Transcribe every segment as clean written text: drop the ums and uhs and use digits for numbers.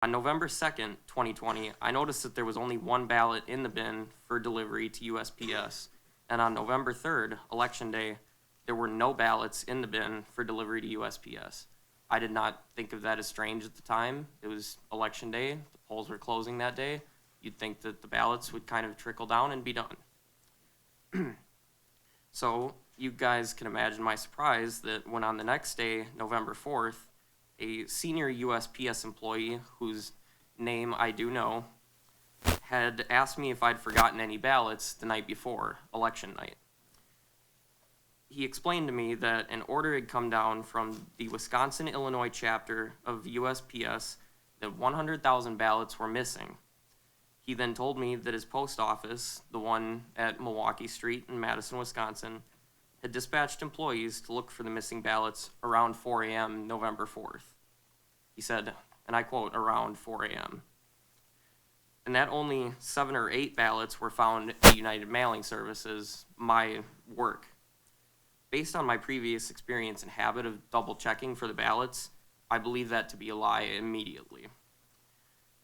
On November 2nd, 2020, I noticed that there was only one ballot in the bin for delivery to USPS. And on November 3rd, Election Day, there were no ballots in the bin for delivery to USPS. I did not think of that as strange at the time. It was Election Day, the polls were closing that day. You'd think that the ballots would kind of trickle down and be done. So you guys can imagine my surprise that when on the next day, November 4th, a senior USPS employee, whose name I do know, had asked me if I'd forgotten any ballots the night before, election night. He explained to me that an order had come down from the Wisconsin-Illinois chapter of USPS that 100,000 ballots were missing. He then told me that his post office, the one at Milwaukee Street in Madison, Wisconsin, had dispatched employees to look for the missing ballots around 4 a.m. November 4th. He said, and I quote, around 4 a.m. And that only 7 or 8 ballots were found at United Mailing Services, my work. Based on my previous experience and habit of double checking for the ballots, I believe that to be a lie immediately.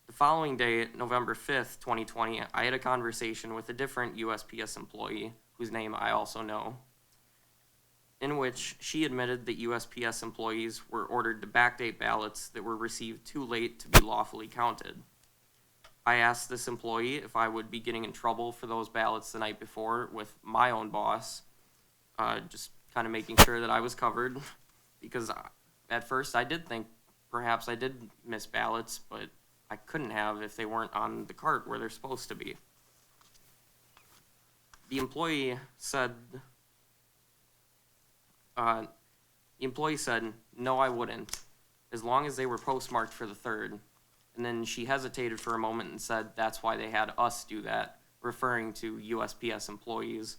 The following day, November 5th, 2020, I had a conversation with a different USPS employee, whose name I also know, in which she admitted that USPS employees were ordered to backdate ballots that were received too late to be lawfully counted. I asked this employee if I would be getting in trouble for those ballots the night before with my own boss, just kind of making sure that I was covered, because at first I did think perhaps I did miss ballots, but I couldn't have if they weren't on the cart where they're supposed to be. The employee said, no, I wouldn't, as long as they were postmarked for the 3rd. And then she hesitated for a moment and said that's why they had us do that, referring to USPS employees